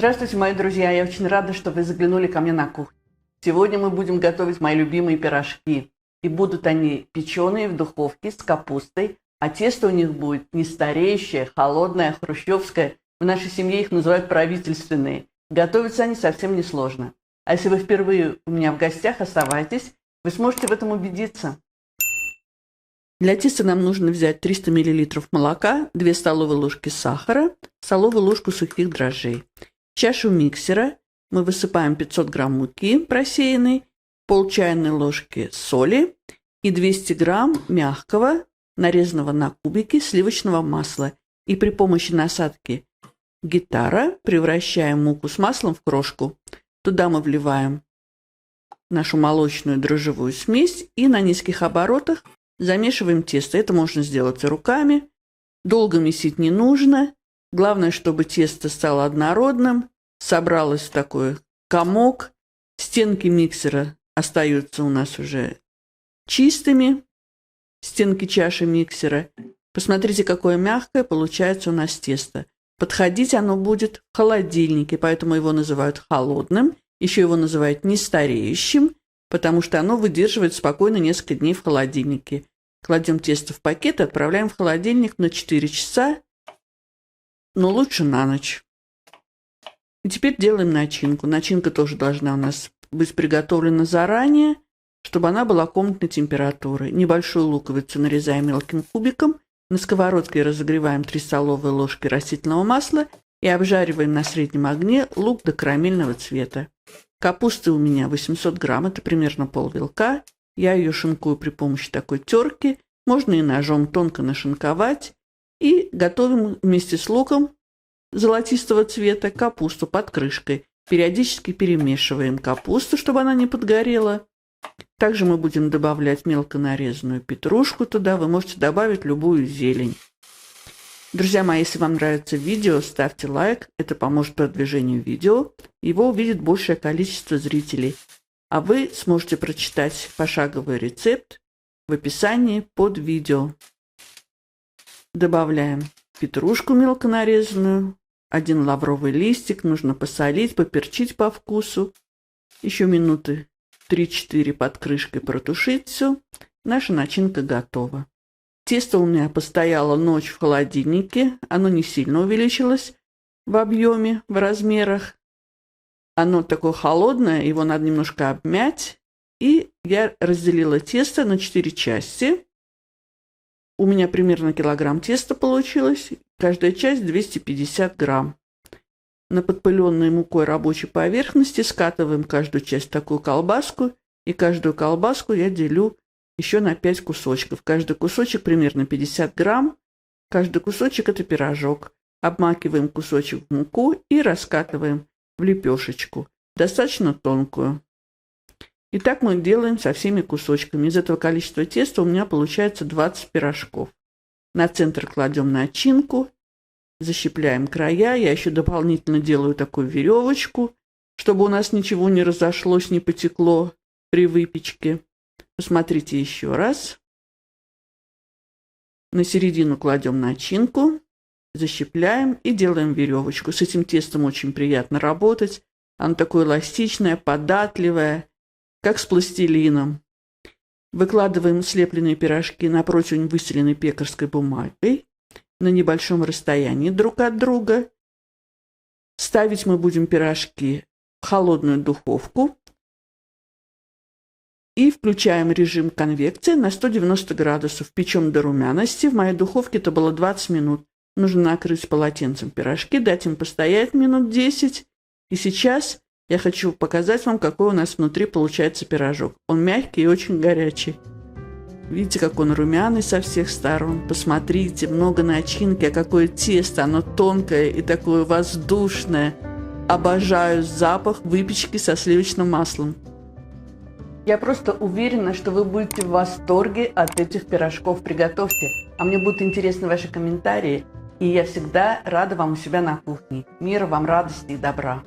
Здравствуйте, мои друзья! Я очень рада, что вы заглянули ко мне на кухню. Сегодня мы будем готовить мои любимые пирожки. И будут они печеные в духовке с капустой, а тесто у них будет не стареющее, холодное, хрущевское. В нашей семье их называют правительственные. Готовятся они совсем несложно. А если вы впервые у меня в гостях, оставайтесь, вы сможете в этом убедиться. Для теста нам нужно взять 300 мл молока, 2 столовые ложки сахара, столовую ложку сухих дрожжей. В чашу миксера мы высыпаем 500 грамм муки просеянной, пол чайной ложки соли и 200 грамм мягкого, нарезанного на кубики сливочного масла. И при помощи насадки гитара превращаем муку с маслом в крошку. Туда мы вливаем нашу молочную дрожжевую смесь и на низких оборотах замешиваем тесто. Это можно сделать и руками. Долго месить не нужно. Главное, чтобы тесто стало однородным, собралось в такой комок. Стенки миксера остаются у нас уже чистыми. Стенки чаши миксера. Посмотрите, какое мягкое получается у нас тесто. Подходить оно будет в холодильнике, поэтому его называют холодным. Еще его называют нестареющим, потому что оно выдерживает спокойно несколько дней в холодильнике. Кладем тесто в пакет и отправляем в холодильник на 4 часа, но лучше на ночь. И теперь делаем начинку. Начинка тоже должна у нас быть приготовлена заранее, чтобы она была комнатной температуры. Небольшую луковицу нарезаем мелким кубиком. На сковородке разогреваем 3 столовые ложки растительного масла и обжариваем на среднем огне лук до карамельного цвета. Капусты у меня 800 грамм, это примерно пол-вилка. Я ее шинкую при помощи такой терки. Можно и ножом тонко нашинковать. И готовим вместе с луком золотистого цвета капусту под крышкой. Периодически перемешиваем капусту, чтобы она не подгорела. Также мы будем добавлять мелко нарезанную петрушку туда. Вы можете добавить любую зелень. Друзья мои, если вам нравится видео, ставьте лайк. Это поможет продвижению видео. Его увидит большее количество зрителей. А вы сможете прочитать пошаговый рецепт в описании под видео. Добавляем петрушку мелко нарезанную. 1 лавровый листик. Нужно посолить, поперчить по вкусу. Еще минуты 3-4 под крышкой протушить все. Наша начинка готова. Тесто у меня постояло ночь в холодильнике. Оно не сильно увеличилось в объеме, в размерах. Оно такое холодное, его надо немножко обмять. И я разделила тесто на 4 части. У меня примерно килограмм теста получилось. Каждая часть 250 грамм. На подпыленной мукой рабочей поверхности скатываем каждую часть в такую колбаску. И каждую колбаску я делю еще на 5 кусочков. Каждый кусочек примерно 50 грамм. Каждый кусочек это пирожок. Обмакиваем кусочек в муку и раскатываем в лепешечку. Достаточно тонкую. И так мы делаем со всеми кусочками. Из этого количества теста у меня получается 20 пирожков. На центр кладем начинку. Защипляем края. Я еще дополнительно делаю такую веревочку, чтобы у нас ничего не разошлось, не потекло при выпечке. Посмотрите еще раз. На середину кладем начинку, защипляем и делаем веревочку. С этим тестом очень приятно работать. Оно такое эластичное, податливое, как с пластилином. Выкладываем слепленные пирожки на противень, выстеленной пекарской бумагой на небольшом расстоянии друг от друга. Ставить мы будем пирожки в холодную духовку. И включаем режим конвекции на 190 градусов. Печем до румяности. В моей духовке это было 20 минут. Нужно накрыть полотенцем пирожки, дать им постоять минут 10. И сейчас я хочу показать вам, какой у нас внутри получается пирожок. Он мягкий и очень горячий. Видите, как он румяный со всех сторон. Посмотрите, много начинки, а какое тесто. Оно тонкое и такое воздушное. Обожаю запах выпечки со сливочным маслом. Я просто уверена, что вы будете в восторге от этих пирожков. Приготовьте. А мне будут интересны ваши комментарии. И я всегда рада вам у себя на кухне. Мира вам, радости и добра.